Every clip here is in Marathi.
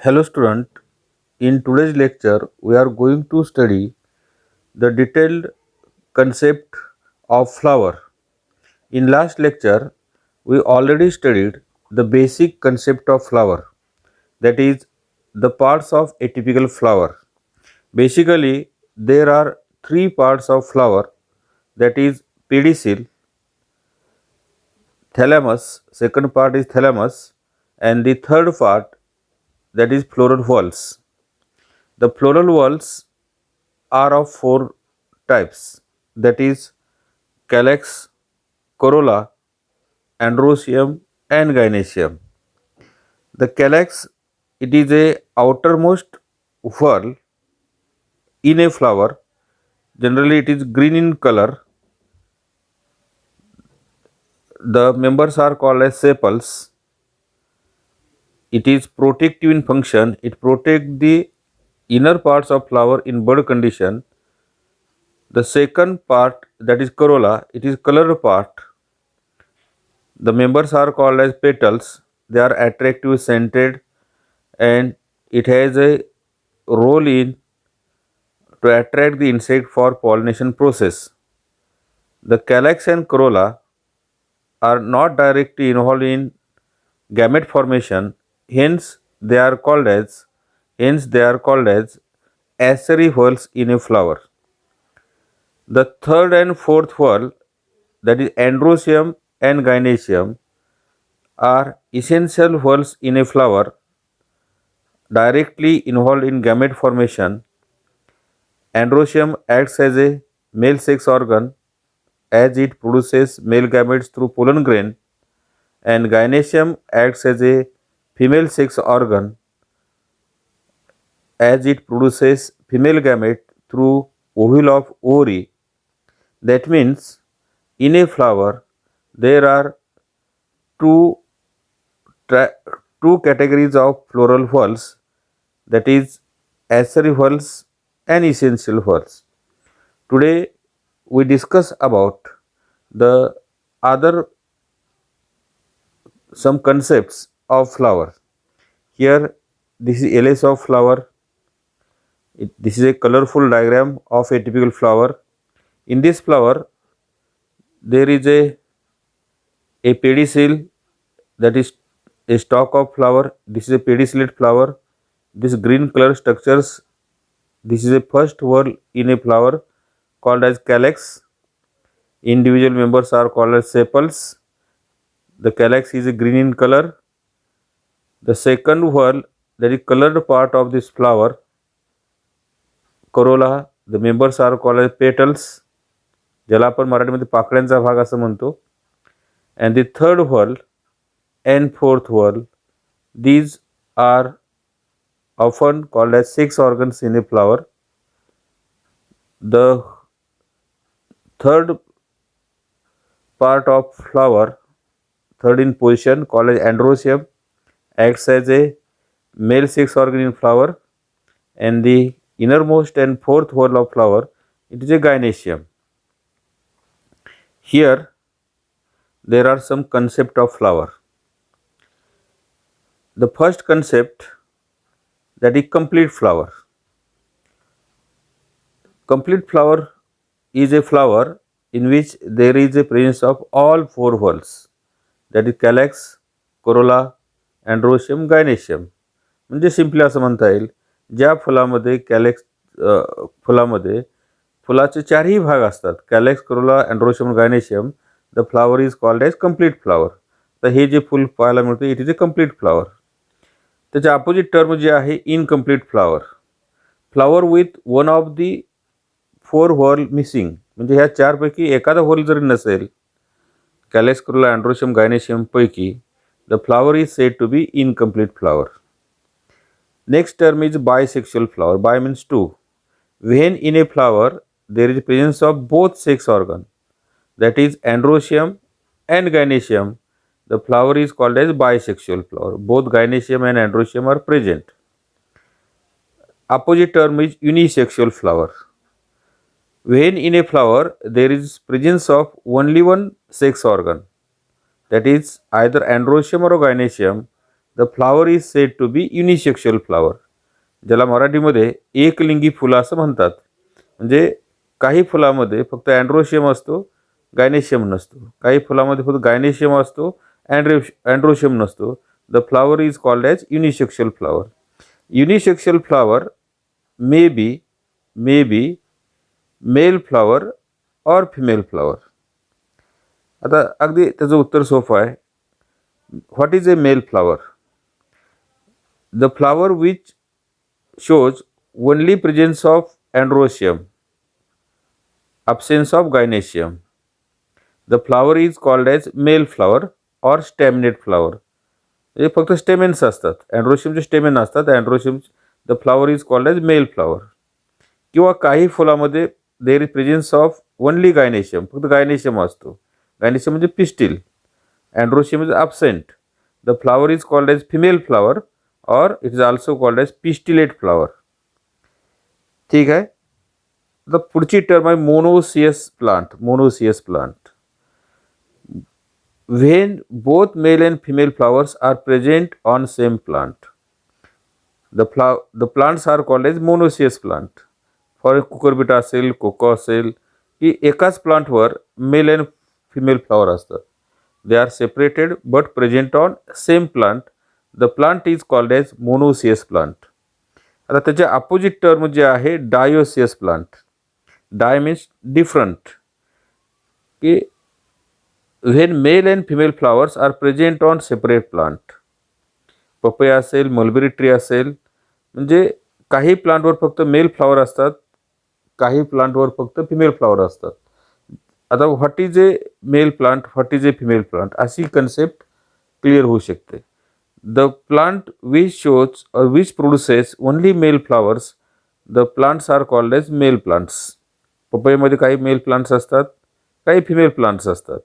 Hello student, in today's lecture we are going to study the detailed concept of flower. In last lecture we already studied the basic concept of flower, that is the parts of a typical flower. Basically there are three parts of flower, that is pedicel, thalamus, second part is thalamus, and the third part, that is floral whorls. The floral whorls are of four types, that is calyx, corolla, androecium and gynoecium. The calyx, it is a outermost whorl in a flower. Generally it is green in color. The members are called as sepals. It is protective in function. It protects the inner parts of flower in bud condition. The second part, that is corolla, it is colored part. The members are called as petals. They are attractive, scented, and it has a role in to attract the insect for pollination process. The calyx and corolla are not directly involved in gamete formation, hence they are called as accessory whorls in a flower. The third and fourth whorl, that is androecium and gynoecium, are essential whorls in a flower directly involved in gamete formation. Androecium acts as a male sex organ as it produces male gametes through pollen grain, and gynoecium acts as a female sex organ as it produces female gamete through ovule of ovary. That means in a flower there are two, tra- two categories of floral whorls, that is accessory whorls and essential whorls. Today we discuss about the other some concepts of flower. Here this is LS of flower. This is a colorful diagram of a typical flower. In this flower there is a pedicel, that is a stalk of flower. This is a pedicellate flower. This green color structures, this is a first whorl in a flower called as calyx. Individual members are called as sepals. The calyx is green in color. The second whorl, that is colored part of this flower, corolla, the members are called as petals, ज्याला आपण मराठीमध्ये पाकळ्यांचा भाग असं म्हणतो. And the third whorl and fourth whorl, these are often called as sex organs in a flower. The third part of flower, third in position, called as androecium, acts as a male sex organ in flower, and the innermost and fourth whorl of flower, it is a gynoecium. Here there are some concept of flower. The first concept, that is complete flower. Complete flower is a flower in which there is a presence of all four whorls, that is calyx, corolla, androecium, gynoecium. म्हणजे सिम्पली असं म्हणता येईल, ज्या फुलामध्ये कॅलेक्स फुलामध्ये फुलाचे चारही भाग असतात, calyx, corolla, androecium, gynoecium, the flower is called as complete flower. तर हे जे फुल पाहायला मिळतं it is a complete flower. त्याच्या अपोजिट टर्म जे आहे incomplete flower. Flower with one of the four whorl missing, म्हणजे ह्या चारपैकी एखादा व्हॉल जरी नसेल कॅलेक्स, करोला, अँड्रोशियम, गायनेशियम पैकी, the flower is said to be incomplete flower. Next term is bisexual flower. Bi means two. When in a flower there is presence of both sex organ, that is androecium and gynoecium, the flower is called as bisexual flower. Both gynoecium and androecium are present. Opposite term is unisexual flower. When in a flower there is presence of only one sex organ, that is either androecium or gynoecium, the flower is said to be unisexual flower, ज्याला मराठीमध्ये एकलिंगी फुलं असं म्हणतात. म्हणजे काही फुलामध्ये फक्त अँड्रोशियम असतो, गायनेशियम नसतो. काही फुलामध्ये फक्त गायनेशियम असतो, अँड्रोशियम नसतो. The flower is called as unisexual flower. Unisexual flower may be male flower और फिमेल फ्लावर. आता अगदी त्याचं उत्तर सोपं आहे. What is a male flower? The flower which shows only presence of androecium, absence of gynoecium. The flower is called as male flower or staminate flower. हे फक्त स्टेमेन्स असतात, अँड्रोशियमचे स्टेमेन असतात. Androecium the flower is called as male flower. किंवा काही फुलामध्ये there is presence of only gynoecium, फक्त गायनेशियम असतो. गायनेशियम म्हणजे pistil. Androecium is absent. The flower is called as female flower or it is also called as pistillate flower. ठीक आहे. आता पुढची टर्म आहे monoecious plant. Monoecious plant, when both male and female flowers are present on same plant, the plants are called as monoecious plant. For cucurbita असेल, कोको असेल, की एकाच प्लांटवर मेल अँड फिमेल फ्लॉवर असतात. They are separated but present on same plant. The plant is called as monoecious plant. आता त्याचे अपोजिट टर्म जे आहे dioecious plant. Di means different, की when male and female flowers are present on separate plant. Papaya असेल, मलबेरी ट्री असेल, म्हणजे काही प्लांटवर फक्त मेल फ्लॉवर असतात, काही प्लांटवर फक्त फिमेल फ्लॉवर असतात. आता what is a male plant, what is A female plant, अशी कन्सेप्ट क्लिअर होऊ शकते. The plant which shows or which produces only male flowers, the plants are called as male plants. पपईमध्ये काही मेल प्लांट्स असतात, काही फिमेल प्लांट्स असतात.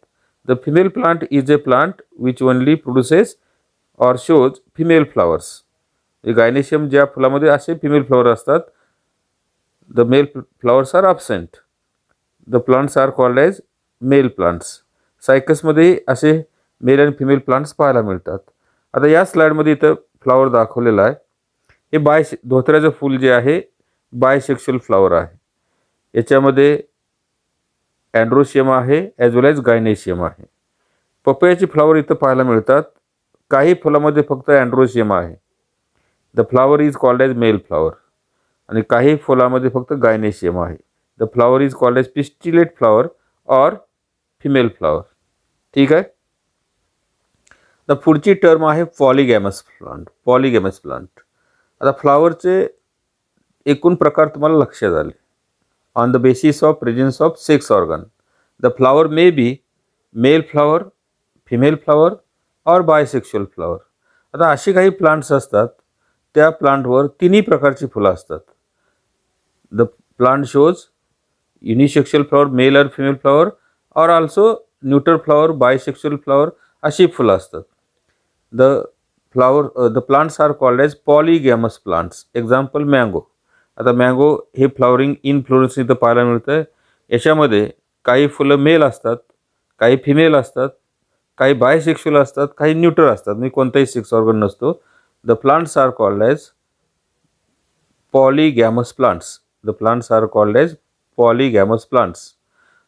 The female plant is a plant which only produces or shows female flowers. Gynoecium ज्या फुलामध्ये असे फिमेल फ्लॉवर असतात. The male flowers are absent. The plants are called as male plants. सायकसमध्ये असे मेल आणि फिमेल प्लांट्स पाहायला मिळतात. आता या स्लाइडमध्ये इथं फ्लॉवर दाखवलेला आहे. हे धोत्र्याचं फूल जे आहे बायसेक्शुअल फ्लॉवर आहे. याच्यामध्ये अँड्रोशियम आहे ॲज वेल ॲज गायनेशियम आहे. पपयाचे फ्लॉवर इथं पाहायला मिळतात. काही फुलामध्ये फक्त अँड्रोशियम आहे. The flower is called as male flower. आणि काही फुलामध्ये फक्त गायनेशियम आहे. The flower is called as pistillate flower or female flower. ठीक आहे. तर पुढची टर्म आहे पॉलीगॅमस प्लांट. पॉलीगॅमस प्लांट. आता फ्लॉवरचे एकूण प्रकार तुम्हाला लक्षात आले. On the basis of presence of sex organ, the flower may be male flower, female flower or bisexual flower. आता असे काही प्लांट्स असतात, त्या प्लांटवर तिन्ही प्रकारची फुलं असतात. The plant shows unisexual flower, male और फिमेल फ्लॉवर, और also neutral flower, bisexual flower, अशी फुलं असतात. the plants are called as polygamous plants. Example mango. आता मँगो हे फ्लॉवरिंग इनफ्लोरन्स इथं पाहायला मिळतं. याच्यामध्ये काही फुलं मेल असतात, काही फिमेल असतात, काही बायसेक्शुअल असतात, काही न्यूट्रल असतात, म्हणजे कोणताही सेक्स ऑर्गन नसतो. The plants are called as polygamous plants. The plants are called as polygamous plants.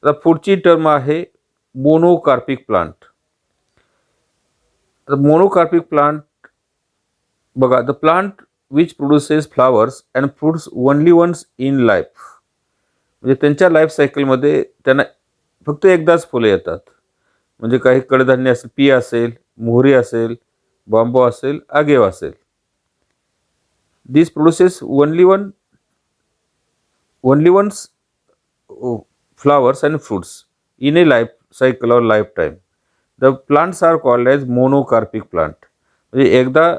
आता पुढची टर्म आहे monocarpic plant. The monocarpic plant, बघा, the plant which produces flowers and fruits only once in life. म्हणजे त्यांच्या लाईफ सायकलमध्ये त्यांना फक्त एकदाच फुलं येतात. म्हणजे काही कडधान्य असेल, पी असेल, मोहरी असेल, बांबू असेल, आगेव असेल. This produces only once flowers and fruits in a life cycle और lifetime. The plants are called as monocarpic plant. म्हणजे एकदा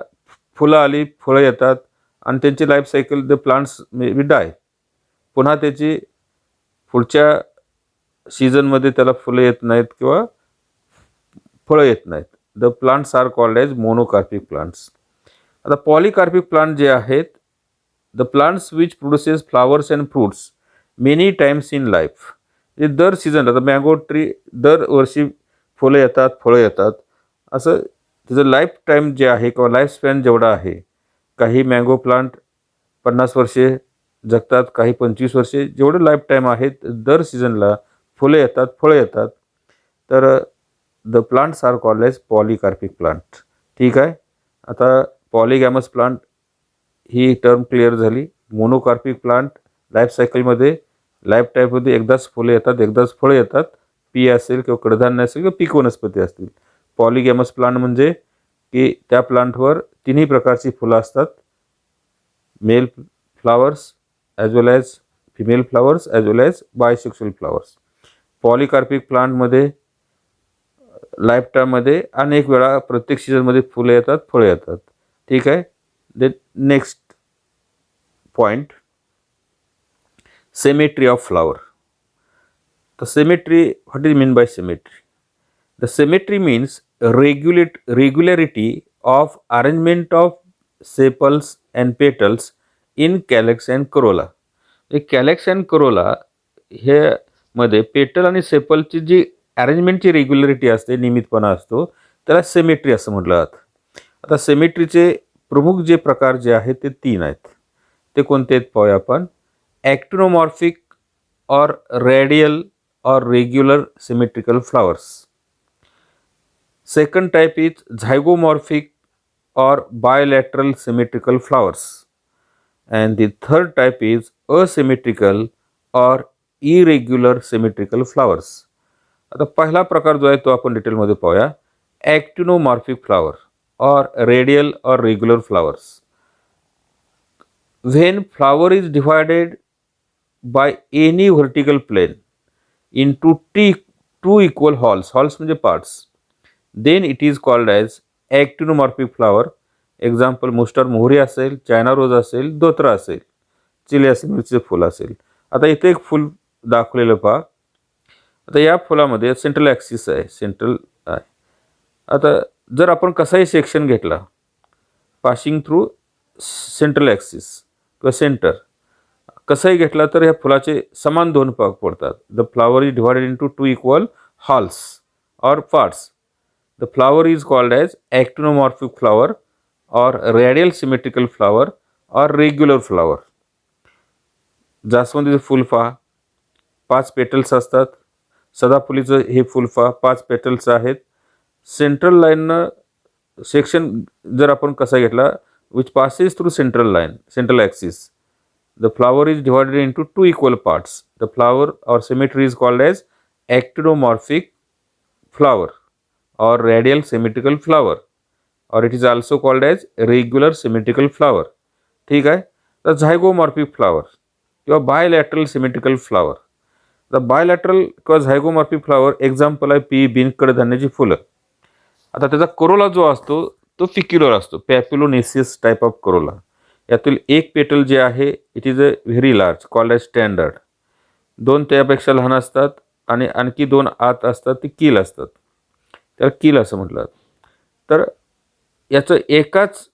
फुलं आली, फळं येतात आणि त्यांची life cycle, the plants may be die. पुन्हा त्याची पुढच्या सीझनमध्ये त्याला फुलं येत नाहीत किंवा फळं येत नाहीत. The plants are called as monocarpic plants. आता पॉलीकार्पिक प्लांट जे आहेत, the plants which produces flowers and fruits many times in life. म्हणजे दर सीझन, आता मँगो ट्री दरवर्षी फुलं येतात, फळं येतात, असं त्याचं लाईफ टाईम जे आहे किंवा लाईफ स्पॅन जेवढा आहे, काही मँगो प्लांट 50 वर्षे जगतात, काही 25 वर्षे, जेवढे लाईफ टाईम आहेत, दर सीझनला फुलं येतात, फळं येतात. तर the plants are called as polycarpic plant. ठीक आहे. आता पॉलीगॅमस प्लांट ही टर्म क्लिअर झाली. मोनोकार्पिक प्लांट लाईफ सायकलमध्ये, लाईफ टाईममध्ये एकदाच फुलं येतात, एकदाच फळं येतात. पी असेल किंवा कडधान्य असेल किंवा पीक वनस्पती असतील. पॉलीगॅमस प्लांट म्हणजे की त्या प्लांटवर तिन्ही प्रकारची फुलं असतात. मेल फ्लावर्स ॲज वेल ॲज फिमेल फ्लावर्स ॲज वेल ॲज बायसेक्शुअल फ्लावर्स. पॉलीकार्पिक प्लांटमध्ये लाईफ टाईममध्ये अनेक वेळा प्रत्येक सीझनमध्ये फुलं येतात, फळं येतात. ठीक आहे. The next point, symmetry of flower. The symmetry, what do you mean by symmetry? The symmetry means regularity of arrangement of sepals and petals in calyx and corolla. Calyx and corolla हे मध्ये पेटल आणि सेपलची जी अरेंजमेंटची रेग्युलरिटी असते, नियमितपणा असतो, त्याला सिमेट्री असं म्हटलं जातं. आता सिमेट्रीचे प्रमुख जे प्रकार जे आहेत ते 3 आहेत. ते कोणते आहेत पाहूया आपण. ॲक्टिनोमॉर्फिक or radial or regular symmetrical flowers. Second type is zygomorphic or bilateral symmetrical flowers. And the third type is asymmetrical or irregular symmetrical flowers. आता पहिला प्रकार जो आहे तो आपण डिटेलमध्ये पाहूया. ॲक्टिनोमॉर्फिक flower or radial or regular flowers. When flower is divided by any vertical plane into two equal halves म्हणजे parts, then it is called as actinomorphic flower. Example mustard मोहरी असेल, चायना रोज असेल, धोत्रा असेल, चिली असेल, मिरचीचे फुल असेल. आता इथे एक फुल दाखवलेलं पहा. आता या फुलामध्ये सेंट्रल ॲक्सिस आहे, सेंट्रल आहे. आता जर आपण कसाही सेक्शन घेतला पासिंग थ्रू सेंट्रल ॲक्सिस किंवा सेंटर, कसाही घेतला तर ह्या फुलाचे समान 2 भाग पडतात. The flower is divided into 2 equal halves और parts. The flower is called as actinomorphic flower और रेडियल सिमेट्रिकल फ्लावर और रेग्युलर फ्लावर. जास्वंदीचं फुल पहा, 5 पेटल्स असतात. सदाफुलीचं हे फुल पहा, 5 पेटल्स आहेत. सेंट्रल लाईननं सेक्शन जर आपण कसा घेतला, which passes through central line, central axis. The flower is divided into 2 equal parts. The flower or symmetry is called as actinomorphic flower or radial symmetrical flower, or it is also called as regular symmetrical flower. ठीक आहे. तर झायगोमॉर्फिक फ्लावर किंवा bilateral symmetrical flower. The bilateral किंवा झायगोमॉर्फिक फ्लावर एक्झाम्पल आहे पी, बीन, कडधान्याची फुलं. आता त्याचा करोला जो असतो तो फिक्युलर असतो, पॅप्युलोनेसियस टाईप ऑफ करोला. यातील एक पेटल जे आहे it is a very large called as standard. 2 त्यापेक्षा लहान असतात आणि आणखी 2 आत असतात, ते कील असतात, त्याला कील असं म्हटलं. तर याचं एकाच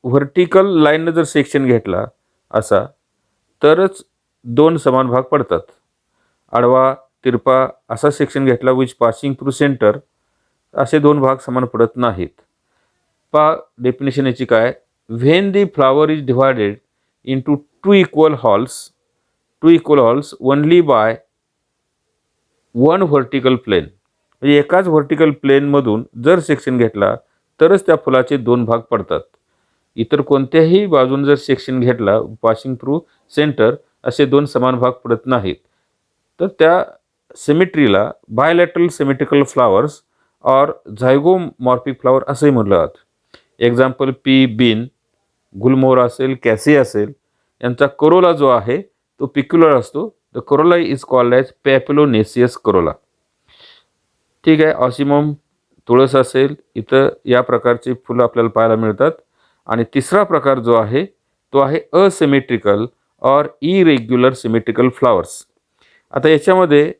व्हर्टिकल लाईननं जर सेक्शन घेतला असा तरच 2 समान भाग पडतात. आडवा तिरपा असा सेक्शन घेतला विच पासिंग थ्रू सेंटर, असे 2 भाग समान पडत नाहीत. पहा डेफिनेशन याची काय. When the flower is divided into two equal halves only by one vertical plane, म्हणजे एकाच व्हर्टिकल प्लेनमधून जर सेक्शन घेतला तरच त्या फुलाचे 2 भाग पडतात. इतर कोणत्याही बाजून जर सेक्शन घेतला पासिंग थ्रू सेंटर, असे 2 समान भाग पडत नाहीत. तर त्या सिमेट्रीला बायलॅटरल सिमेट्रिकल फ्लावर्स और झायगोमॉर्फिक फ्लावर असंही म्हटलं जातं. एक्झाम्पल पी, बीन, गुलमोहर असेल, कॅसी असेल, यांचा करोला जो आहे तो पिक्युलर असतो. The corolla is called as papilionaceous corolla. ठीक आहे. ऑसिमम तुळस असेल, इथं या प्रकारची फुलं आपल्याला पाहायला मिळतात. आणि तिसरा प्रकार जो आहे तो आहे असिमेट्रिकल और इरेग्युलर सिमेट्रिकल फ्लावर्स. आता याच्यामध्ये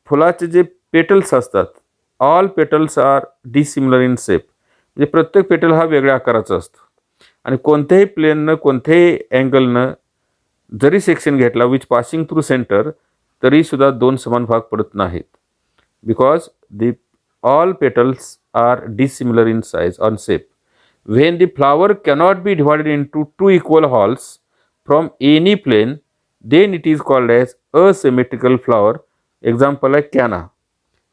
फुलाचे जे पेटल्स असतात, all petals are dissimilar in shape, म्हणजे प्रत्येक पेटल हा वेगळ्या आकाराचा असतो. आणि कोणत्याही प्लेननं कोणत्याही अँगलनं जरी सेक्शन घेतला विच पासिंग थ्रू सेंटर, तरीसुद्धा 2 समान भाग पडत नाहीत. Because the all petals are dissimilar in size and shape. When the flower cannot be divided into two equal halves from any plane, then it is called as asymmetrical flower. Example आहे कॅना.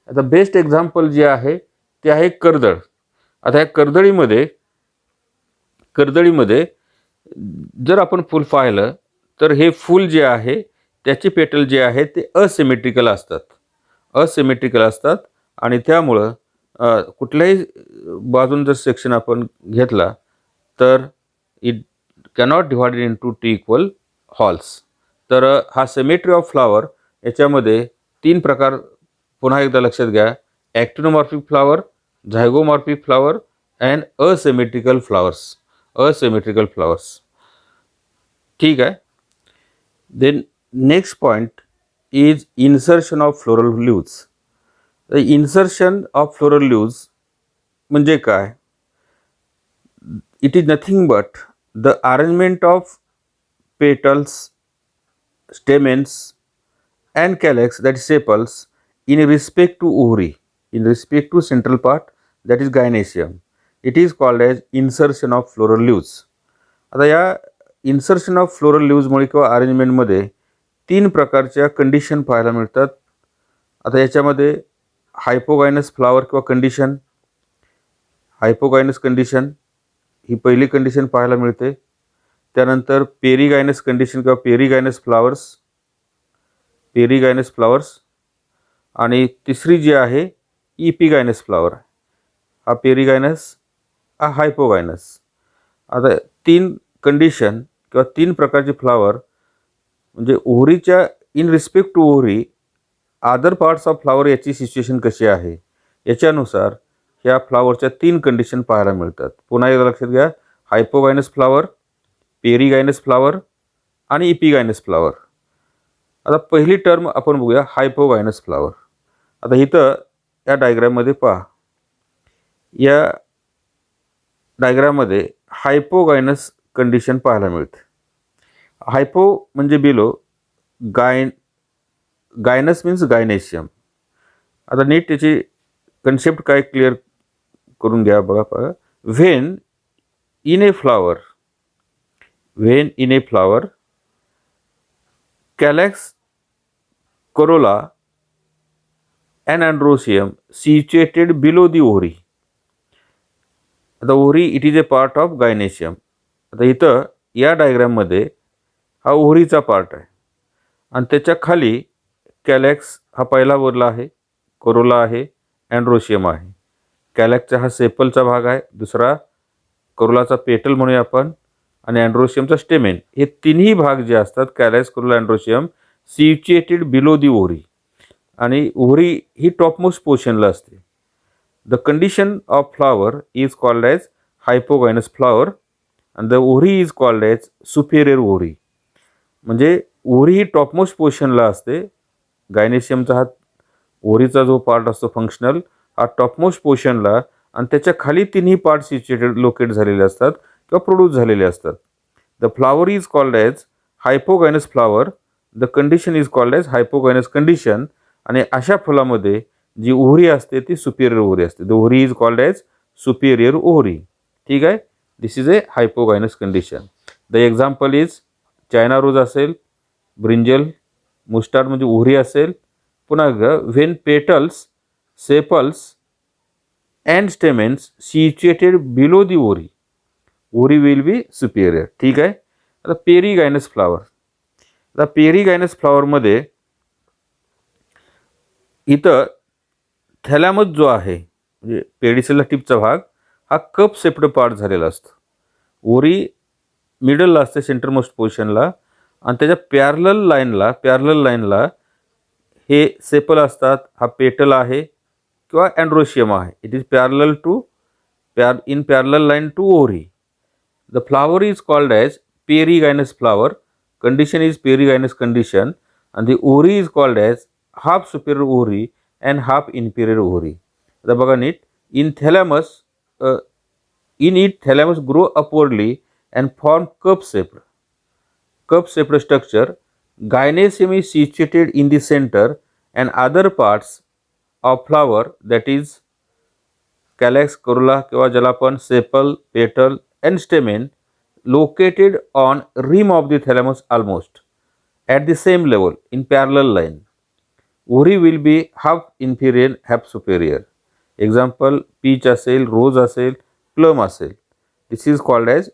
आता बेस्ट एक्झाम्पल जे आहे ते आहे कर्दळ. आता या कर्दळीमध्ये जर आपण फूल पाहिलं तर हे फूल जे आहे त्याचे पेटल जे आहे ते असिमेट्रिकल असतात आणि त्यामुळं कुठल्याही बाजून जर सेक्शन आपण घेतला तर it cannot divided into two equal halls. तर हा सिमेट्री ऑफ फ्लावर याच्यामध्ये 3 प्रकार पुन्हा एकदा लक्षात घ्या. Actinomorphic flower, zygomorphic flower and asymmetrical flowers. ठीक आहे. Then next point is insertion of floral leaves. Insertion of floral leaves म्हणजे काय? It is nothing but the arrangement of petals, stamens and calyx, that is sepals, in respect to ovary, in respect to central part, that is gynoecium. It is called as insertion of floral leaves. आता या इन्सर्शन ऑफ फ्लोरल लीव्जमुळे किंवा अरेंजमेंटमध्ये 3 प्रकारच्या कंडिशन पाहायला मिळतात. आता याच्यामध्ये हायपोगायनस फ्लावर किंवा कंडिशन, हायपोगायनस कंडिशन ही पहिली कंडिशन पाहायला मिळते. त्यानंतर पेरीगायनस कंडिशन किंवा पेरीगायनस फ्लावर्स आणि तिसरी जी आहे इपिगायनस फ्लावर. हा पेरीगायनस, हा हायपोगायनस. आता 3 कंडिशन किंवा 3 प्रकारचे फ्लावर म्हणजे ओव्हरीच्या in respect to ovary other parts of flower याची सिच्युएशन कशी आहे याच्यानुसार ह्या फ्लावरच्या 3 कंडिशन पाहायला मिळतात. पुन्हा एकदा लक्षात घ्या. हायपोगायनस फ्लावर, पेरीगायनस फ्लावर आणि इपिगायनस फ्लावर. आता पहिली टर्म आपण बघूया हायपोगायनस फ्लावर. आता इथं या डायग्राममध्ये पहा. या डायग्राममध्ये हायपोगायनस कंडिशन पाहायला मिळते. हायपो म्हणजे बिलो, गायनस मीन्स गायनेशियम. आता नीट त्याची कन्सेप्ट काय क्लिअर करून घ्या बघा. When in a flower calyx, corolla and androecium situated below the ovary. आता ovary it is A part of gynoecium. आता इथं या डायग्राममध्ये हा ओव्हरीचा पार्ट आहे आणि त्याच्या खाली कॅलॅक्स हा पहिला वरला आहे, कोरोला आहे, अँड्रोशियम आहे. कॅलॅक्सचा हा सेपलचा भाग आहे, दुसरा कोरोलाचा पेटल म्हणूया आपण, आणि अँड्रोशियमचा स्टेमेन. हे तिन्ही भाग जे असतात calyx, corolla, androecium situated below the ovary. आणि ओव्हरी ही टॉपमोस्ट पोर्शनला असते. The condition of flower is called as hypogynous flower and the ovary is called as superior ovary. म्हणजे ओव्हरी ही टॉपमोस्ट पोर्शनला असते. गायनेशियमचा हा ओव्हरीचा जो पार्ट असतो फंक्शनल, हा टॉपमोस्ट पोर्शनला, आणि त्याच्या खाली तिन्ही पार्ट सिच्युएटेड लोकेट झालेले असतात किंवा प्रोड्यूस झालेले असतात. The flower is called as hypogynous flower, the condition is called as hypogynous condition. आणि अशा फुलामध्ये जी ओव्हरी असते ती सुपेरियर ओव्हरी असते. The ovary is called as superior ovary. ठीक आहे. This is a hypogynous condition. The example is China rose असेल, ब्रिंजल, मुस्टार्ड म्हणजे ओव्हरी असेल. पुन्हा when petals, sepals and stamens situated below the ovary, ovary will be superior. ठीक आहे. आता पेरीगायनस फ्लावर. आता पेरीगायनस फ्लावरमध्ये इथं थॅलॅमस जो आहे म्हणजे पेडिसेलला टिपचा भाग, हा कप सेप्ड पार्ट झालेला असतो. ओव्हरी मिडलला असते, सेंटरमोस्ट पोझिशनला, आणि त्याच्या पॅरलल लाईनला हे सेपल असतात. हा पेटल आहे किंवा अँड्रोशियम आहे. It is parallel to in parallel line to ovary. The flower is called as perigynous flower. Condition is perigynous condition and the ovary is called as half superior ovary and half inferior ovary. आता बघा नीट. In it thalamus grow upwardly and form cup shaped structure. Gynoecium is situated in the center and other parts of flower, that is calyx corolla किंवा ज्याला आपण sepal petal and stamen located on rim of the thalamus almost at the same level in parallel line. Ori will be half inferior, half superior. Example, peach असेल, rose असेल, plum असेल. This is called as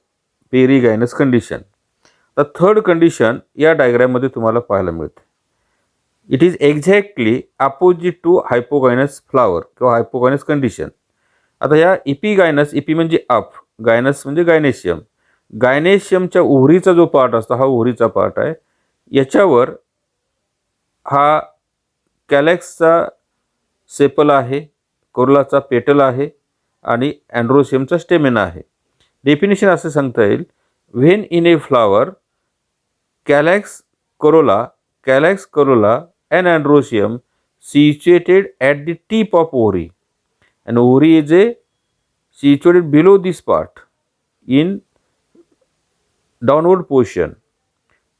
perigynous condition. The third condition या diagram मध्ये तुम्हाला पाहायला मिळते. It is exactly opposite to hypogynous flower किंवा hypogynous condition. आता या इपिगायनस, इपी म्हणजे अप, गायनस म्हणजे गायनेशियम. गायनेशियमच्या ओव्हरीचा जो पार्ट असतो हा ओव्हरीचा पार्ट आहे. याच्यावर हा कॅलेक्सचा सेपल आहे, कोरोलाचा पेटल आहे आणि अँड्रोशियमचा स्टेमेन आहे. डेफिनेशन असे सांगता येईल, when in a flower calyx corolla and androecium situated at the tip of ovary, and ovary is situated below this part in downward position.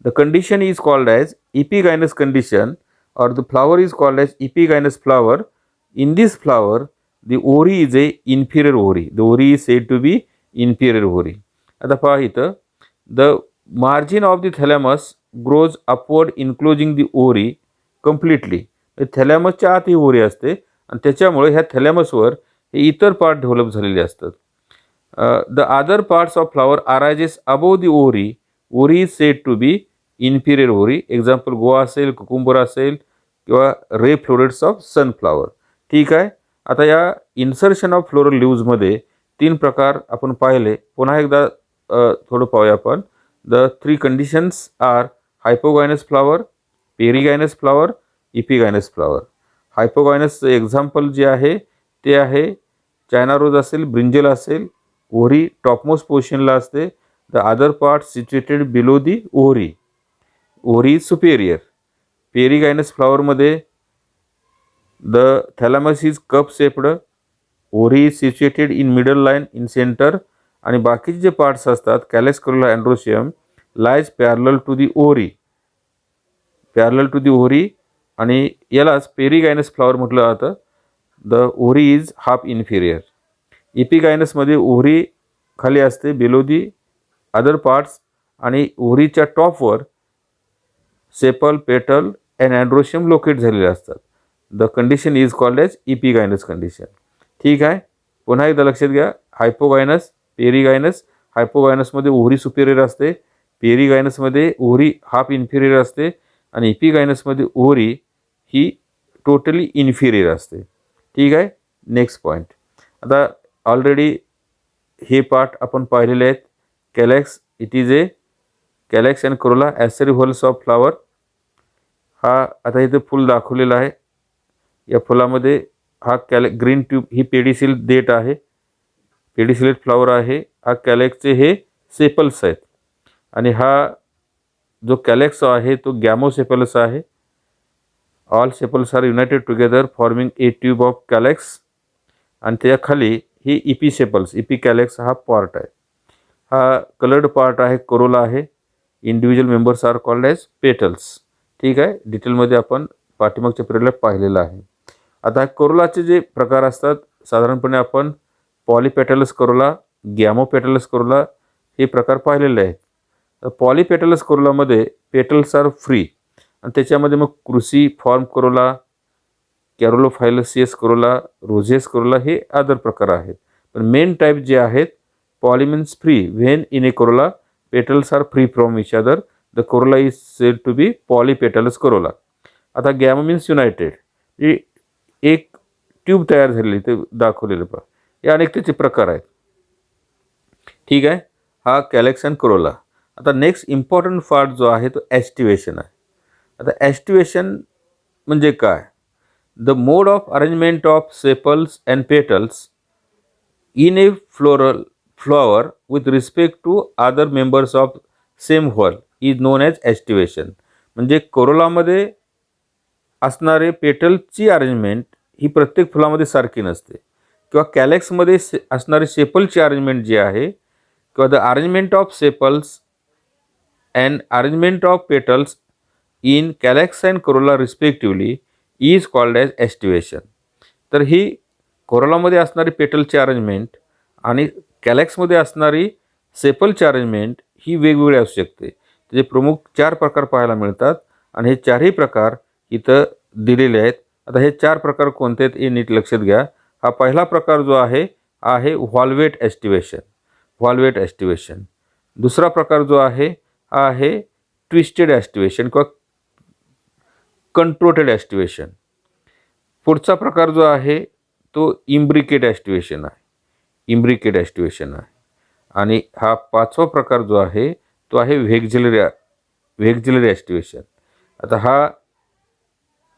The condition is called as epigynous condition, or the flower is called as epigynous flower. In this flower, the ovary is a inferior ovary. The ovary is said to be inferior ovary. आता पहा इथं, the margin of the thalamus grows upward enclosing the ovary completely. थॅलॅमसच्या आत ही ओव्हरी असते आणि त्याच्यामुळे ह्या थॅलॅमसवर हे इतर पार्ट डेव्हलप झालेले असतात. The other parts of flower arises above the ovary. Ovary is said to be inferior ovary. Example guava असेल, कुकुंबर असेल किंवा रे फ्लोरेट्स ऑफ सनफ्लावर. ठीक आहे. आता या इन्सर्शन ऑफ फ्लोरल लिव्हजमध्ये 3 प्रकार आपण पाहिले. पुन्हा एकदा थोडं पाहूया आपण. The 3 conditions are hypogynous flower, perigynous flower, epigynous flower. Hypogynous example जे आहे ते आहे चायना रोज असेल, ब्रिंजल असेल. ओव्हरी टॉपमोस्ट पोझिशनला असते. The other part situated below the ovary. Ovary is superior. Perigynous फ्लावरमध्ये the thalamus is cup shaped. Ovary is situated in middle line in centre आणि बाकीचे जे पार्ट्स असतात calyx corolla androecium lies parallel to the ovary. आणि यालाच पेरिगायनस फ्लावर म्हटलं जातं. The ovary is half inferior. इपिगायनसमध्ये ओव्हरी खाली असते बिलो दी अदर पार्ट्स आणि ओव्हरीच्या टॉपवर sepal, petal and androecium locate झालेले असतात. The condition is called as epigynous condition. ठीक आहे. पुन्हा एकदा लक्षात घ्या, हायपोगायनस, पेरिगायनस. हायपोगायनसमध्ये ओव्हरी सुपेरियर असते, पेरिगायनसमध्ये ओव्हरी हाफ इन्फिरियर असते आणि इपिगायनसमध्ये ओव्हरी ही टोटली इन्फिरियर असते. ठीक आहे. Next point. आता ऑलरेडी हे पार्ट आपण पाहिलेले आहेत. Calyx, it is a calyx and corolla accessory whorls of flower. हा आता इथे फुल दाखवलेला आहे. या फुलामध्ये हा ग्रीन ट्यूब ही पेडिसिल देठ आहे, पेडिसिलेट फ्लावर आहे. हा कॅलेक्सचे हे सेपल्स आहेत आणि हा जो कॅलेक्स आहे तो गॅमोसेपलस आहे. All sepals are united together forming a tube of calyx आणि त्याखाली ही इपिसेपल्स, इपिकॅलेक्स हा पार्ट आहे. हा कलर्ड पार्ट आहे, कोरोला आहे. Individual members are called as petals. ठीक आहे. डिटेलमध्ये आपण पाठीमागच्या पिरियडला पाहिलेलं आहे. आता कोरोलाचे जे प्रकार असतात साधारणपणे आपण पॉलीपेटलस कोरोला, गॅमोपेटलस कोरोला हे प्रकार पाहिलेले आहेत. पॉलीपेटलस कोरोलामध्ये पेटल्स आर फ्री आणि त्याच्यामध्ये मग cruciform corolla, caryophyllaceous corolla, rosaceous corolla हे अदर प्रकार आहेत. पण मेन टाईप जे आहेत poly means free. When in a corolla petals are free from each other, the corolla is said to be polypetalous corolla. आता गॅमो मीन्स युनायटेड. ही एक ट्यूब तयार झालेली ते दाखवलेलं पहा. हे अनेक त्याचे प्रकार आहेत. ठीक आहे. हा कॅलेक्स अँड कोरोला. आता नेक्स्ट इम्पॉर्टंट पार्ट जो आहे तो ॲस्टिवेशन आहे. आता ॲस्टिवेशन म्हणजे काय? The mode of arrangement of sepals and petals in a flower with respect to other members of same whorl is known as aestivation. म्हणजे कोरोलामध्ये असणारे पेटलची अरेंजमेंट ही प्रत्येक फुलामध्ये सारखी नसते किंवा कॅलेक्समध्ये असणारी सेपलची अरेंजमेंट जी आहे किंवा the arrangement of sepals and arrangement of petals in calyx and corolla respectively is called as estivation. तर ही कोरोलामध्ये असणारी पेटलची अरेंजमेंट आणि कॅलेक्समध्ये असणारी सेपलची अरेंजमेंट ही वेगवेगळी असू शकते. त्याचे प्रमुख 4 प्रकार पाहायला मिळतात आणि हे 4ही प्रकार इथं दिलेले आहेत. आता हे 4 प्रकार कोणते आहेत हे नीट लक्षात घ्या. हा पहिला प्रकार जो आहे व्हॉल्वेट एस्टिवेशन. व्हॉल्वेट एस्टिवेशन. दुसरा प्रकार जो आहे हा आहे ट्विस्टेड एस्टिवेशन किंवा कंट्रोटेड एस्टिवेशन. पुढचा प्रकार जो आहे तो इम्ब्रिकेट एस्टिवेशन आहे. इम्ब्रिकेट एस्टिवेशन आहे. आणि हा 5वा प्रकार जो आहे तो आहे व्हेक्झिलरी एस्टिवेशन. आता हा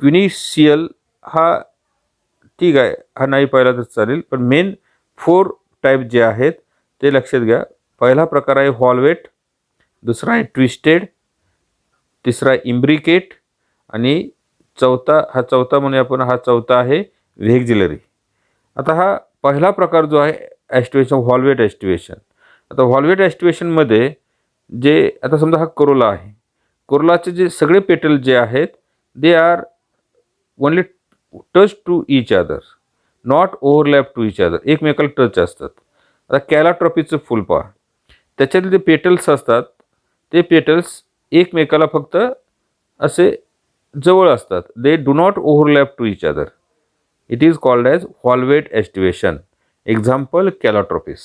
क्विनिशियल हा ठीक आहे, हा नाही पाहिला तर चालेल, पण मेन 4 टाईप जे आहेत ते लक्षात घ्या. पहिला प्रकार आहे व्हॉल्वेट, दुसरा आहे ट्विस्टेड, तिसरा इम्ब्रिकेट आणि चौथा म्हणूया आपण, हा चौथा आहे व्हेक्झिलरी. आता हा पहिला प्रकार जो आहे एस्टिवेशन व्हॉल्वेट एस्टिवेशन. आता व्हॉल्वेट एस्टिवेशनमध्ये जे आता समजा हा कोरोला आहे, कोरोलाचे जे सगळे पेटल जे आहेत they are only touch to each other, not overlap to each other, एकमेकाला टच असतात. आता कॅलाट्रॉपीचं फुल पहा, त्याच्यातले जे पेटल्स असतात ते पेटल्स एकमेकाला फक्त असे जवळ असतात. They do not overlap to each other. It is called as valvate aestivation. Example calotropis.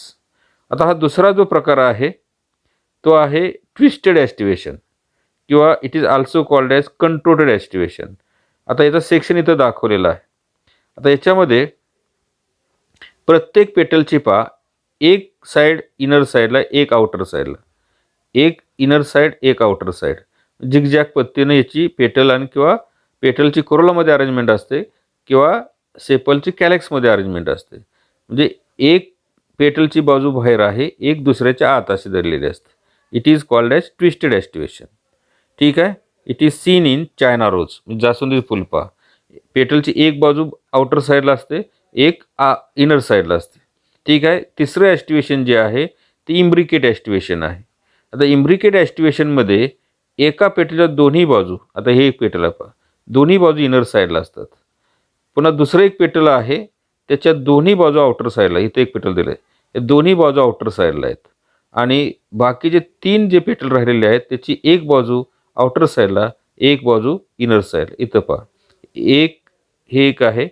आता हा दुसरा जो प्रकार आहे तो आहे ट्विस्टेड एस्टिवेशन किंवा it is also called as contorted aestivation. आता याचा सेक्शन इथं दाखवलेला आहे. आता याच्यामध्ये प्रत्येक पेटलची पहा, एक साईड इनर साईडला, एक आउटर साईडला, एक इनर साईड एक आउटर साईड, झिगझॅग पद्धतीने याची पेटल आणि किंवा पेटलची कोरोलामध्ये अरेंजमेंट असते किंवा सेपलची कॅलेक्समध्ये अरेंजमेंट असते. म्हणजे एक पेटलची बाजू बाहेर आहे, एक दुसऱ्याच्या आत अशी धरलेली असते. It is called as twisted aestivation. ठीक आहे. It is seen in China rose, जास्वंदी फुल पहा, पेटलची एक बाजू आउटर साईडला असते, एक इनर साईडला असते. ठीक आहे. तिसरं एस्टिवेशन जे आहे ते इम्ब्रिकेट एस्टिवेशन आहे. आता इम्ब्रिकेट एस्टिवेशनमध्ये एका पेटलच्या दोन्ही बाजू, आता हे एक पेटल आहे, दोन्ही बाजू इनर साईडला असतात. पुन्हा दुसरं एक पेटल आहे त्याच्या दोन्ही बाजू आउटर साईडला, इथे एक पेटल दिलं आहे, हे दोन्ही बाजू आउटर साईडला आहेत. आणि बाकीचे 3 जे पेटल राहिलेले आहेत त्याची एक बाजू आउटर साईडला, एक बाजू इनर साईड. इथं पहा, हे एक आहे,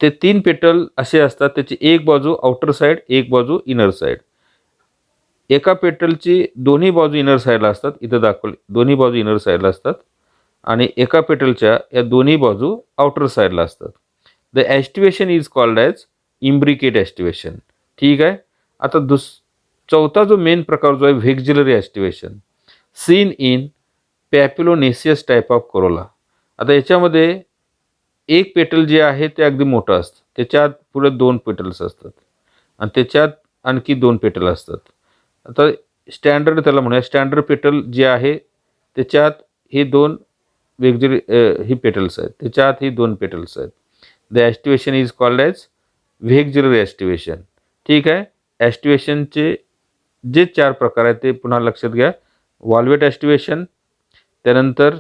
ते 3 पेटल असे असतात, त्याची एक बाजू आउटर साईड, एक बाजू इनर साईड. एका पेटलची दोन्ही बाजू इनर साईडला असतात, इथं दाखवले दोन्ही बाजू इनर साईडला असतात आणि एका पेटलच्या या दोन्ही बाजू आउटर साईडला असतात. The aestivation is called as imbricate aestivation. ठीक आहे. आता चौथा जो मेन प्रकार जो आहे vexillary aestivation, seen in papilionaceous type of corolla. आता याच्यामध्ये एक पेटल जे आहे ते अगदी मोठं असतं, त्याच्यात पुढे 2 पेटल्स असतात आणि त्याच्यात आणखी 2 पेटल असतात. आता स्टँडर्ड त्याला म्हणूया, स्टँडर्ड पेटल जे आहे त्याच्यात हे 2 ही पेटल्स आहेत, त्याच्यात ही 2 पेटल्स आहेत. The aestivation is called as vexillary aestivation. ठीक आहे. एस्टिवेशनचे जे 4 प्रकार आहेत ते पुन्हा लक्षात घ्या. व्हॉल्वेट एस्टिवेशन, त्यानंतर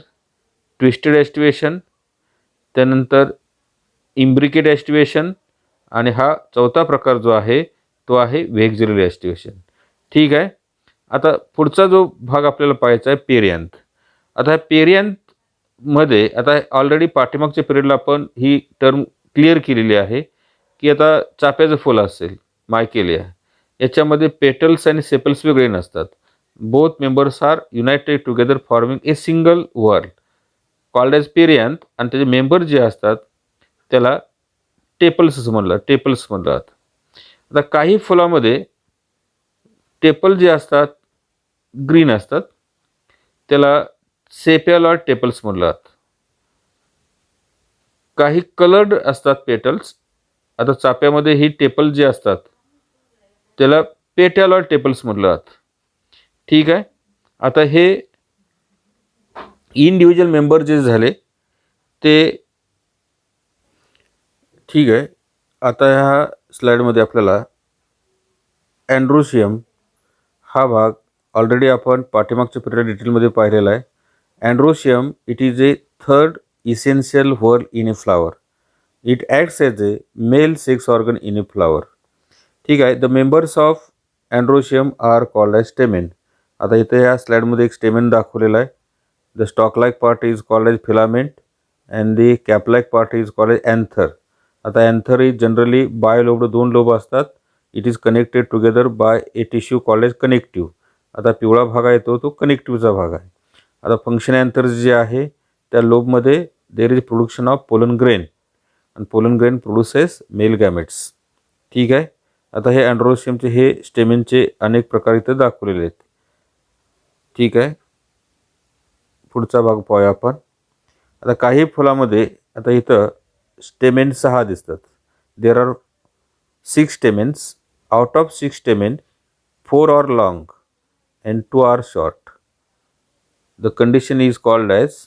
ट्विस्टेड एस्टिवेशन, त्यानंतर इम्ब्रिकेट एस्टिवेशन आणि हा चौथा प्रकार जो आहे तो आहे व्हेक्झिलरी एस्टिवेशन. ठीक आहे. आता पुढचा जो भाग आपल्याला पाहायचा आहे पेरियांत. आता ह्या पेरियांतमध्ये आता ऑलरेडी पाठीमागच्या पिरियडला आपण ही टर्म क्लिअर केलेली आहे की आता चाफ्याचं फुल असेल मायकेलिया, याच्यामध्ये पेटल्स आणि सेपल्स वेगळे नसतात. Both members are united together forming a single whorl called as perianth आणि त्याचे मेंबर जे असतात त्याला टेपल्स म्हणलं जातं. आता काही फुलामध्ये टेपल जे असतात ग्रीन असतात, त्याला सेपियलॉइड टेपल्स म्हणलं जातं. काही कलर्ड असतात पेटल्स. आता चाफ्यामध्ये ही टेपल जे असतात त्याला पेटॅलॉइड टेपल्स म्हटलं जातं. ठीक आहे. आता हे इंडिव्हिज्युअल मेंबर जे झाले ते ठीक आहे. आता ह्या स्लाईडमध्ये आपल्याला अँड्रोशियम हा भाग ऑलरेडी आपण पाठीमागच्या पिरियड डिटेलमध्ये पाहिलेला आहे. Androecium it is a third essential whorl in a flower. It acts as a male sex organ in a flower. ठीक आहे. The members of androecium are called as stamen. आता इथे या स्लाईडमध्ये एक स्टेमेन दाखवलेला आहे. The stalk like part is called as filament and the cap like part is called as anther. आता anther is generally bilobed, 2 lobe असतात. It is connected together by a tissue called as connective. आता पिवळा भाग आहे तो कनेक्टिव्हचा भाग आहे. आता फंक्शन अँथर जे आहे त्या लोबमध्ये there is production of pollen grain आणि pollen grain produces male gametes. ठीक आहे. आता हे अँड्रोशियमचे हे स्टेमेनचे अनेक प्रकार इथे दाखवलेले आहेत. ठीक आहे. पुढचा भाग पाहूया आपण. आता काही फुलामध्ये आता इथं स्टेमेन 6 दिसतात. There are 6 stamens. Out of 6 stamen 4 are long and 2 are short. The condition is called as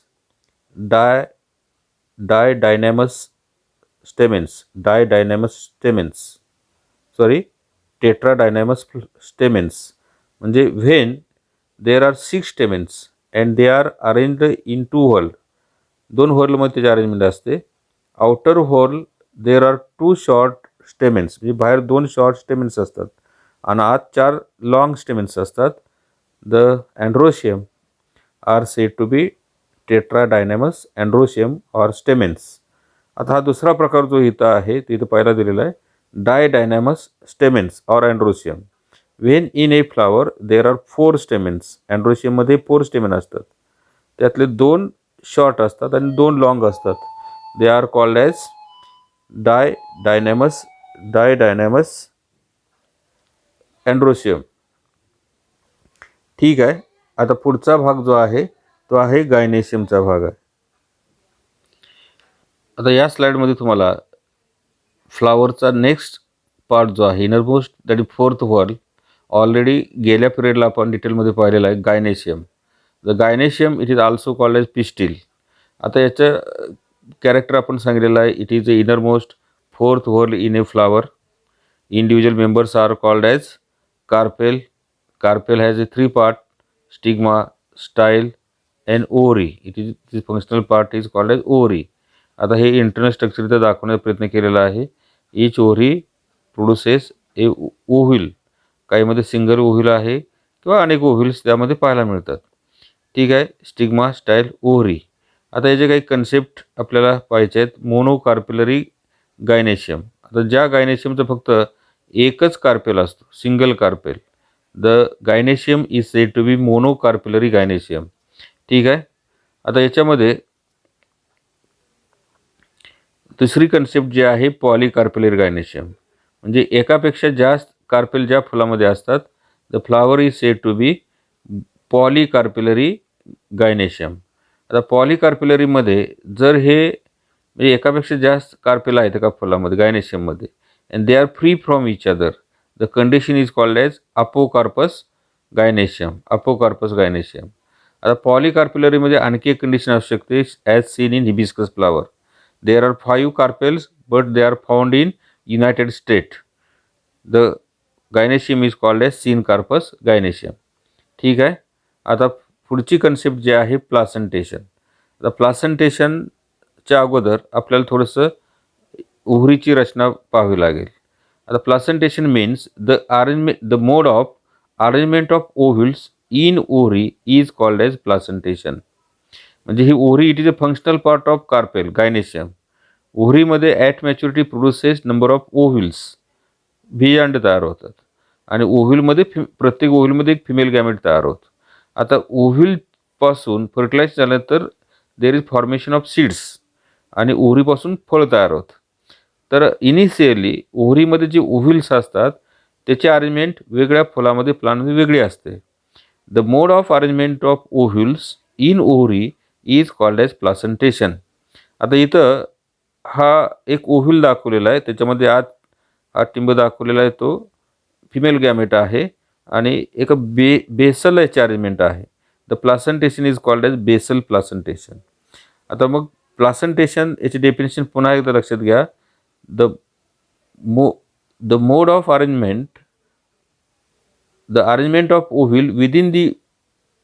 didynamous stamens. Tetradynamous stamens. म्हणजे when there are 6 stamens and they are arranged in 2 whorl. 2 whorlमध्ये त्याची अरेंजमेंट असते. Outer whorl there are 2 short stamens. म्हणजे बाहेर 2 शॉर्ट स्टेमेन्स असतात आणि आत 4 लॉंग स्टेमेन्स असतात. The androecium are said to be tetradynamous androecium or stamens. आता हा दुसरा प्रकार जो इथं आहे ते इथं पहिला दिलेला आहे didynamous stamens or androecium. When in a flower there are 4 stamens. androecium मध्ये 4 स्टेमेन असतात. त्यातले 2 शॉर्ट असतात आणि 2 लॉंग असतात. They R called as didynamous androecium. ठीक आहे. आता पुढचा भाग जो आहे तो आहे गायनेशियमचा भाग आहे. आता या स्लाईडमध्ये तुम्हाला फ्लावरचा नेक्स्ट पार्ट जो आहे innermost that is 4th whorl already गेल्या पिरियडला आपण डिटेलमध्ये पाहिलेला आहे gynoecium. The gynoecium it is also called as pistil. आता याचं कॅरेक्टर आपण सांगितलेलं आहे. It is a innermost 4th whorl in a flower. Individual members are called as carpel. Carpel has a 3 part: stigma, style and ovary. The functional part is called as ovary. आता हे इंटरनल स्ट्रक्चर इथं दाखवण्याचा प्रयत्न केलेला आहे. Each ovary produces a ovule. काहीमध्ये सिंगल ओव्हिल आहे किंवा अनेक ओव्हिल्स त्यामध्ये पाहायला मिळतात. ठीक आहे. Stigma, style, ovary. आता याचे काही कन्सेप्ट आपल्याला पाहायचे आहेत. Monocarpellary gynoecium. आता ज्या गायनेशियमचं फक्त एकच कार्पेल असतो, single carpel, the gynoecium is said to be monocarpellary gynoecium. ठीक आहे. आता याच्यामध्ये दुसरी कन्सेप्ट जी आहे पॉलीकार्पेलरी गायनेशियम. म्हणजे एकापेक्षा जास्त कार्पेल ज्या फुलामध्ये असतात the flower is said to be polycarpellary gynoecium. आता पॉलीकार्पेलरीमध्ये जर हे म्हणजे एकापेक्षा जास्त कार्पेल आहेत एका फुलामध्ये गायनेशियममध्ये and they are free from each other, the condition is called as apocarpous gynoecium. आता पॉलीकार्पेलरीमध्ये आणखी एक कंडिशन असू शकते as seen in hibiscus flower. There are 5 carpels but they are found in united state. The gynoecium is called as syncarpous gynoecium. ठीक आहे. आता पुढची कन्सेप्ट जी आहे प्लासेंटेशन. आता प्लासेंटेशनच्या अगोदर आपल्याला थोडंसं ओव्हरीची रचना पाहावी लागेल. आता placentation means the mode of arrangement of ovules in ovary is called as placentation. म्हणजे ही ovary it is a functional part of carpel gynoecium. ओव्हरीमध्ये at maturity produces number of ovules. बीजांड तयार होतात आणि ओव्हिलमध्ये प्रत्येक ओव्हिलमध्ये एक फिमेल गॅमेट तयार होतं. आता ओव्हिलपासून फर्टिलाइज झाल्यानंतर there is formation of seeds आणि ओव्हरीपासून फळ तयार होतं. तर इनिशियली ओव्हरीमध्ये जे ओव्हिल्स असतात त्याची अरेंजमेंट वेगळ्या फुलामध्ये प्लांटमध्ये वेगळी असते. The mode of arrangement of ovules in ovary is called as placentation. आता इथं हा एक ओव्हिल दाखवलेला आहे, त्याच्यामध्ये आत हा टिंब दाखवलेला आहे तो फिमेल गॅमेट आहे आणि एक बेसल याची अरेंजमेंट आहे. The placentation is called as basal placentation. आता मग प्लासेंटेशन याची डेफिनेशन पुन्हा एकदा लक्षात घ्या. the mode of arrangement, the arrangement of ovule within the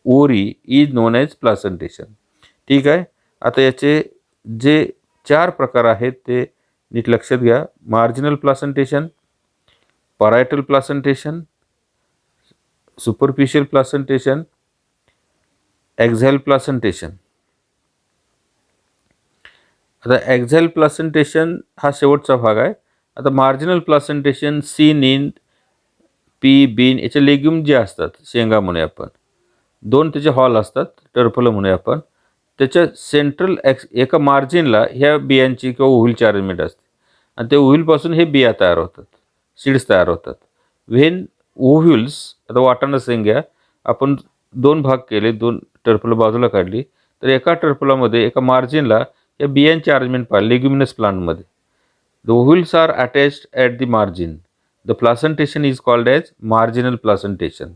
ovary is known as placentation. ठीक आहे. आता याचे जे 4 प्रकार आहेत ते नीट लक्षात घ्या. Marginal placentation, parietal placentation, superficial placentation, axile placentation. आता एक्झाइल प्लासेंटेशन हा शेवटचा भाग आहे. आता marginal placentation seen in pea bean याचे लेग्युम जे असतात, शेंगा म्हणे आपण, 2 त्याचे हॉल असतात, टर्फल म्हणे आपण. त्याच्या सेंट्रल एका मार्जिनला ह्या बियांची किंवा ओव्हिलची अरेंजमेंट असते आणि त्या ओव्हिलपासून हे बिया तयार होतात, सीड्स तयार होतात. व्हेन ओव्हिल्स, आता वाटाणा शेंगा आपण 2 भाग केले, 2 टर्फल बाजूला काढली, तर एका टर्फलामध्ये एका मार्जिनला या बियांची अरेंजमेंट पाहिली लेग्युमिनस प्लांटमध्ये. The ovules are attached at the margin. The placentation is called as marginal placentation.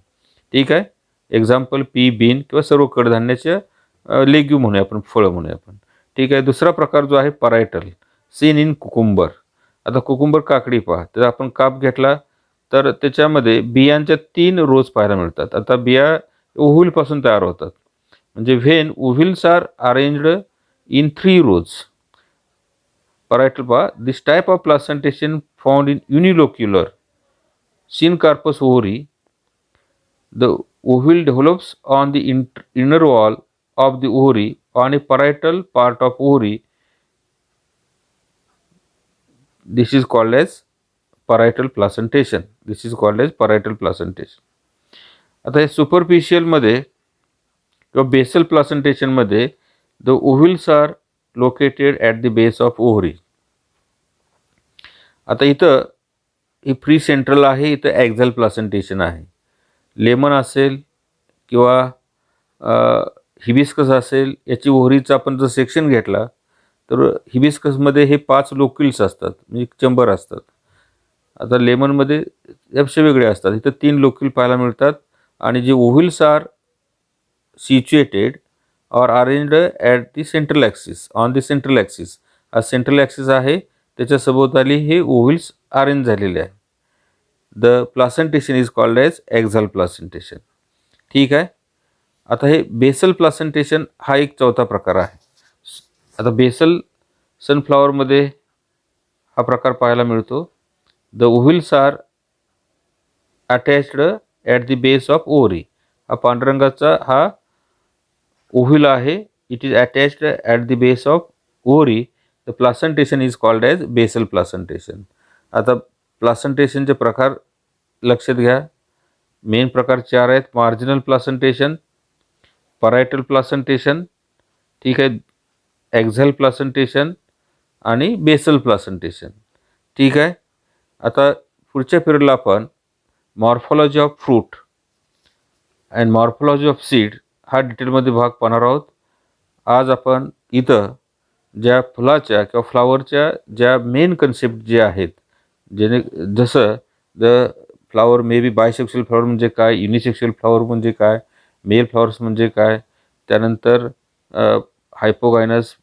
ठीक आहे. एक्झाम्पल पी बीन किंवा सर्व कडधान्याच्या लेग्युम म्हणूया आपण, फळं म्हणूया आपण. ठीक आहे. दुसरा प्रकार जो आहे परायटल, सीन इन कुकुंबर. आता कुकुंबर काकडी पहा, तर आपण काप घेतला तर त्याच्यामध्ये बियांच्या 3 रोज पाहायला मिळतात. आता बिया ओव्हिलपासून तयार होतात, म्हणजे when ovules are arranged in 3 rows. Parietal paa, this type of placentation found in unilocular syncarpous ovary. The ovule develops on the inner wall of the ovary on a parietal part of ovary. This is called as parietal placentation. This is called as parietal placentation. आता हे सुपरफिशियल मध्ये किंवा बेसल प्लासेंटेशन मध्ये the ovules are located at the base of ovary. आता इथं ही प्री सेंट्रल आहे, इथं एक्झाइल प्लासेंटेशन आहे. लेमन असेल किंवा हिबिस्कस असेल, याची ओव्हरीचा आपण जर सेक्शन घेतला तर हिबिस्कसमध्ये हे 5 लोक्युल्स असतात, म्हणजे चेंबर असतात. आता लेमनमध्ये यापेक्षा वेगळे असतात. इथं 3 लोक्युल पाहायला मिळतात आणि जे ovules are situated or arranged at the central axis, on the central axis. हा सेंट्रल ॲक्सिस आहे, त्याच्या सभोवताली हे ओव्हिल्स अरेंज झालेले आहे. The placentation is called as axile placentation. ठीक आहे. आता हे बेसल प्लासेंटेशन हा एक चौथा प्रकार आहे. आता बेसल सनफ्लॉवरमध्ये हा प्रकार पाहायला मिळतो. The ovules are attached at the base of ovary. हा पांढरंगाचा हा ओव्हिल आहे, it is attached at the base of ovary. The placentation is called as basal placentation. आता प्लासेंटेशनचे प्रकार लक्षात घ्या. मेन प्रकार 4 आहेत. मार्जिनल प्लासेंटेशन, परायटल प्लासेंटेशन, ठीक आहे, एक्झाइल प्लासेंटेशन आणि बेसल प्लासेंटेशन. ठीक आहे. आता पुढच्या पिरियडला आपण morphology of fruit and morphology of seed हा डिटेलमध्ये भाग पाहणार आहोत. आज आपण इथं ज्या फुलाच्या किंवा फ्लावरच्या ज्या मेन कन्सेप्ट जे आहेत, जसं the flower may B bisexual flower म्हणजे काय, युनिसेक्शुअल फ्लावर म्हणजे काय, मेल फ्लावर्स म्हणजे काय, त्यानंतर हायपोगायनस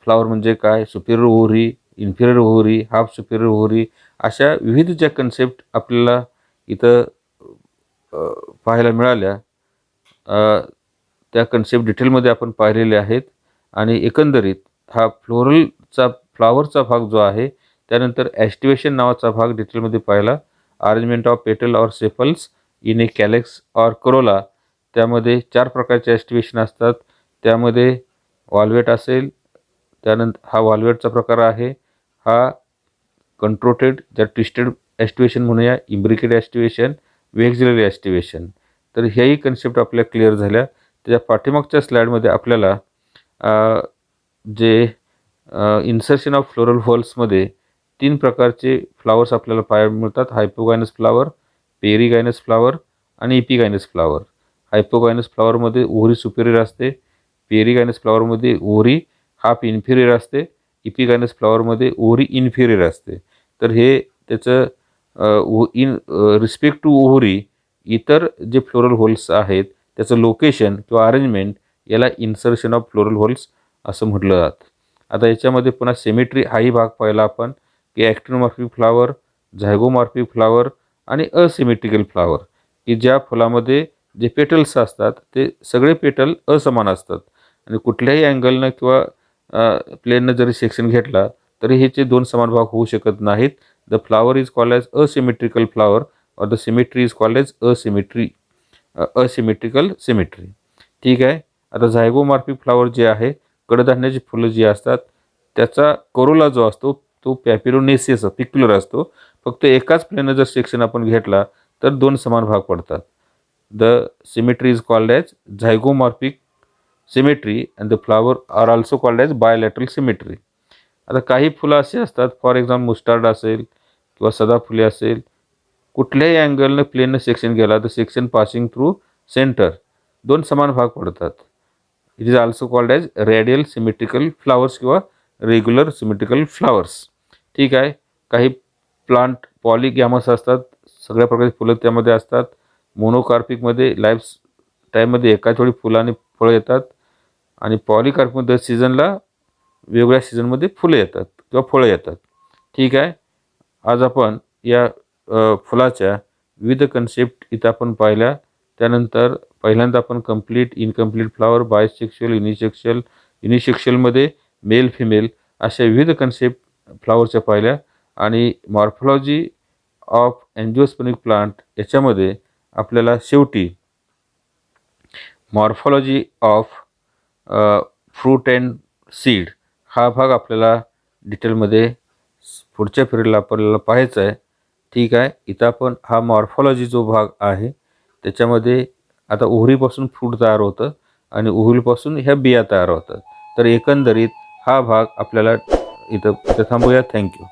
फ्लावर म्हणजे काय, Superior ovary, inferior ovary, half Superior ovary, अशा विविध ज्या कन्सेप्ट आपल्याला इथं पाहायला मिळाल्या, त्या कन्सेप्ट डिटेलमध्ये आपण पाहिलेले आहेत. आणि एकंदरीत हा फ्लावरचा भाग जो आहे, त्यानंतर ॲस्टिवेशन नावाचा भाग डिटेलमध्ये पाहिला. Arrangement of petal or sepals in a calyx or corolla, त्यामध्ये 4 प्रकारचे ॲस्टिवेशन असतात. त्यामध्ये वाल्वेट असेल, त्यानंतर हा वाल्वेटचा प्रकार आहे. हा कंट्रोटेड, ज्या ट्विस्टेड ॲस्टिवेशन म्हणूया, इम्ब्रिकेड ॲस्टिवेशन, वेक्झिलरी ॲस्टिवेशन. तर ह्याही कन्सेप्ट आपल्या क्लिअर झाल्या. त्याच्या पाठीमागच्या स्लाईडमध्ये आपल्याला जे इन्सर्शन ऑफ फ्लोरल होल्समध्ये 3 प्रकारचे फ्लावर्स आपल्याला पाहायला मिळतात. हायपोगायनस फ्लावर, पेरीगायनस फ्लावर आणि इपिगायनस फ्लावर. हायपोगायनस फ्लावरमध्ये ओव्हरी सुपिरियर असते, पेरीगायनस फ्लावरमध्ये ओव्हरी हाफ इन्फिरियर असते, इपिगायनस फ्लावरमध्ये ओव्हरी इन्फिरियर असते. तर हे त्याचं इन रिस्पेक्ट टू ओव्हरी इतर जे फ्लोरल होल्स आहेत त्याचं लोकेशन किंवा अरेंजमेंट याला इन्सर्शन ऑफ फ्लोरल होल्स असं म्हटलं जातं. आता याच्यामध्ये पुन्हा सिमेट्री हाही भाग पाहिला आपण, की ॲक्टिनोमॉर्फिक फ्लावर, झायगोमॉर्फिक फ्लावर आणि असिमेट्रिकल फ्लावर, की ज्या फुलामध्ये जे पेटल्स असतात ते सगळे पेटल असमान असतात आणि कुठल्याही अँगलनं किंवा प्लेननं जरी सेक्शन घेतला तरी ह्याचे दोन समान भाग होऊ शकत नाहीत. The flower is called as asymmetrical flower or the symmetry is called as asymmetrical symmetry. ठीक आहे. आता झायगोमॉर्फिक फ्लावर जे आहे, कडधान्याची फुलं जी असतात त्याचा कोरोला जो असतो तो पॅपिरोनेसियस पिक्युलर असतो. फक्त एकाच प्लेनर जर सेक्शन आपण घेतला तर दोन समान भाग पडतात. The symmetry is called as zygomorphic symmetry and the flower are also called as bilateral symmetry. आता काही फुलं अशी असतात, फॉर एक्झाम्पल मुस्टार्ड असेल किंवा सदाफुले असेल, कुठल्याही अँगलनं प्लेननं सेक्शन गेला तर सेक्शन पासिंग थ्रू सेंटर दोन समान भाग पडतात. It is also called as radial symmetrical flowers किंवा रेग्युलर सिमेट्रिकल फ्लावर्स. ठीक आहे. काही प्लांट पॉलीगॅमस असतात, सगळ्या प्रकारची फुलं त्यामध्ये असतात. मोनोकार्पिकमध्ये लाईफ टाईममध्ये एकाच वेळी फुलं आणि फळं येतात आणि पॉलीकार्पिकमध्ये सीझनला वेगवेगळ्या सीझनमध्ये फुलं येतात किंवा फळं येतात. ठीक आहे. आज आपण या फुलाच्या विविध कन्सेप्ट इथं आपण पाहिल्या. त्यानंतर पहिल्यांदा आपण कंप्लीट, इनकम्प्लीट फ्लावर, बायसेक्शुअल, युनिसेक्शुअलमध्ये मेल फिमेल अशा विविध कन्सेप्ट फ्लावरच्या पाहिल्या आणि मॉर्फॉलॉजी ऑफ एन्जिओस्पर्मिक प्लांट याच्यामध्ये आपल्याला शेवटी morphology of fruit and seed हा भाग आपल्याला डिटेलमध्ये पुढच्या पिरियडला आपल्याला पाहायचा आहे. ठीक आहे. इथं आपण हा मॉर्फॉलॉजी जो भाग आहे त्याच्यामध्ये आता ओहरीपासून फ्रूट तयार होतं आणि ओहरीपासून ह्या बिया तयार होतात. तर एकंदरीत हा भाग आपल्याला इथं थांबूया. थँक्यू.